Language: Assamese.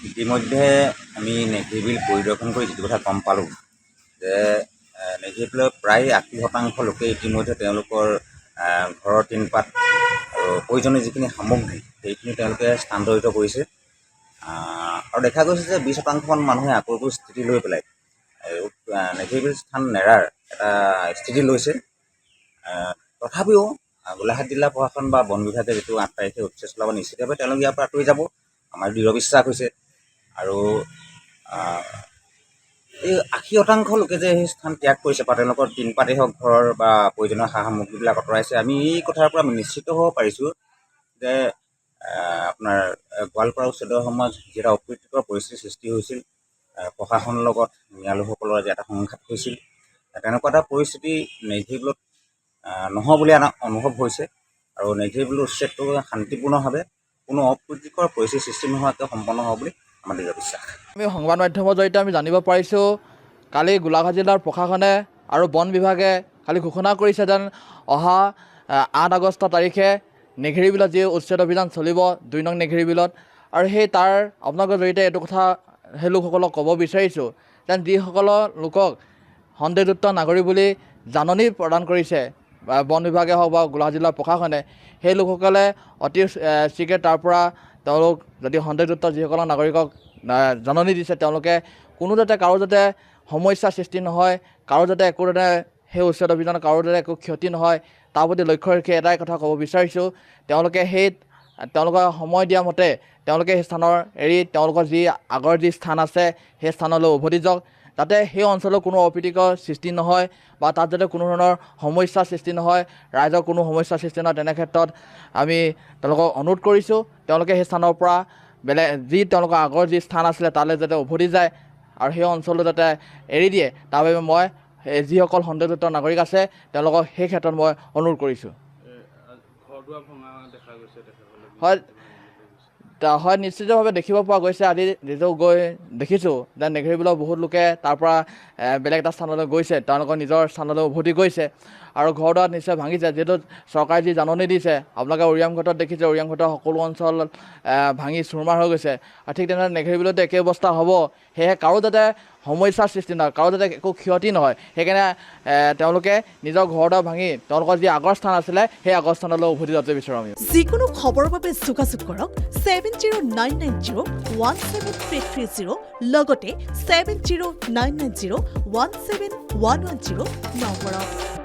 ইতিমধ্যে আমি নেঘেৰিবিল পৰিদৰ্শন কৰি যিটো কথা গম পালোঁ যে নেঘেৰিবিলৰ প্ৰায় 80% লোকে ইতিমধ্যে তেওঁলোকৰ ঘৰৰ টিনপাত আৰু প্ৰয়োজনীয় যিখিনি সামগ্ৰী সেইখিনি তেওঁলোকে স্থানান্তৰিত কৰিছে আৰু দেখা গৈছে যে 20% মানুহে আকৌ স্থিতি লৈ পেলাই নেঘেৰিবিল স্থান নেৰাৰ এটা স্থিতি লৈছে। তথাপিও গোলাঘাট জিলা প্ৰশাসন বা বন বিভাগে যিটো 8 তাৰিখে উচ্ছেদ চলাব নিশ্চিতভাৱে তেওঁলোকে ইয়াৰ পৰা আঁতৰি যাব আমাৰ দৃঢ় বিশ্বাস হৈছে। আৰু এই 80% লোকে যে সেই স্থান ত্যাগ কৰিছে বা তেওঁলোকৰ টিনপাতেই হওক ঘৰৰ বা প্ৰয়োজনীয় সা সামগ্ৰীবিলাক আঁতৰাইছে, আমি এই কথাৰ পৰা আমি নিশ্চিত হ'ব পাৰিছোঁ যে আপোনাৰ গোৱালপাৰা উচ্ছেদৰ সময়ত যি এটা অপ্ৰীতিকৰ পৰিস্থিতিৰ সৃষ্টি হৈছিল, প্ৰশাসনৰ লগত ন্যায়ালয়সকলৰ যে এটা সংঘাত হৈছিল, তেনেকুৱা এটা পৰিস্থিতি নেঘেৰিবিলত নহয় বুলি অনুভৱ হৈছে। আৰু নেঘেৰিবিলৰ উচ্ছেদটো শান্তিপূৰ্ণভাৱে কোনো অপ্ৰীতিকৰ পৰিস্থিতিৰ সৃষ্টি নোহোৱাকৈ সম্পন্ন হ'ব বুলি আমাৰ দৃঢ় বিশ্বাস। আমি সংবাদ মাধ্যমৰ জৰিয়তে আমি জানিব পাৰিছোঁ কালি গোলাঘাট জিলাৰ প্ৰশাসনে আৰু বন বিভাগে কালি ঘোষণা কৰিছে যেন অহা 8 আগষ্ট তাৰিখে নেঘেৰিবিলত যি উচ্ছেদ অভিযান চলিব 2 নং নেঘেৰিবিলত। আৰু সেই তাৰ আপোনালোকৰ জৰিয়তে এইটো কথা সেই লোকসকলক ক'ব বিচাৰিছোঁ যেন যিসকল লোকক সন্দেহযুক্ত নাগৰিক বুলি জাননী প্ৰদান কৰিছে বন বিভাগে হওক বা গোলাঘাট জিলাৰ প্ৰশাসনে, সেই লোকসকলে অতি শীঘ্ৰে তাৰ পৰা তেওঁলোক যদি সন্দেহযুক্ত যিসকল নাগৰিকক জাননী দিছে তেওঁলোকে কোনো যাতে কাৰো যাতে সমস্যাৰ সৃষ্টি নহয়, কাৰো যাতে একো যাতে সেই উচ্ছেদ অভিযানত কাৰো যাতে একো ক্ষতি নহয় তাৰ প্ৰতি লক্ষ্য ৰাখি এটাই কথা ক'ব বিচাৰিছোঁ, তেওঁলোকে তেওঁলোকৰ সময় দিয়া মতে তেওঁলোকে সেই স্থানৰ এৰি তেওঁলোকৰ যি আগৰ যি স্থান আছে সেই স্থানলৈ উভতি যাওক, যাতে সেই অঞ্চলৰ কোনো অপ্ৰীতিকৰ সৃষ্টি নহয় বা তাত যাতে কোনো ধৰণৰ সমস্যাৰ সৃষ্টি নহয়, ৰাইজৰ কোনো সমস্যাৰ সৃষ্টি নহয়। তেনে ক্ষেত্ৰত আমি তেওঁলোকক অনুৰোধ কৰিছোঁ তেওঁলোকে সেই স্থানৰ পৰা বেলেগ যি তেওঁলোকৰ আগৰ যি স্থান আছিলে তালৈ যাতে উভতি যায় আৰু সেই অঞ্চলটো যাতে এৰি দিয়ে, তাৰ বাবে মই যিসকল সন্দেহযুক্ত নাগৰিক আছে তেওঁলোকক সেই ক্ষেত্ৰত মই অনুৰোধ কৰিছোঁ। হয়, নিশ্চিতভাৱে দেখিব পোৱা গৈছে। আজি যিটো গৈ দেখিছোঁ যে নেঘেৰিবিলৰ বহুত লোকে তাৰ পৰা বেলেগ এটা স্থানলৈ গৈছে, তেওঁলোকৰ নিজৰ স্থানলৈ উভতি গৈছে আৰু ঘৰ দুৱাৰ নিশ্চয় ভাঙিছে। যিহেতু চৰকাৰে যি জাননী দিছে, আপোনালোকে উৰিয়াম ঘাটত দেখিছে, উৰিয়াম ঘাটৰ সকলো অঞ্চল ভাঙি চুৰমাৰ হৈ গৈছে আৰু ঠিক তেনেদৰে নেঘেৰিবিলতো একে অৱস্থা হ'ব। সেয়েহে কাৰো যাতে সমস্যাৰ সৃষ্টি নহয়, কাৰো যাতে একো ক্ষতি নহয়, সেইকাৰণে তেওঁলোকে নিজৰ ঘৰ দুৱাৰ ভাঙি তেওঁলোকৰ যি আগৰ স্থান আছিলে সেই আগৰ স্থানলৈ উভতি যাবলৈ বিচাৰোঁ আমি। যিকোনো খবৰৰ বাবে যোগাযোগ কৰক 7099017330 লগতে 7099017110 নম্বৰত।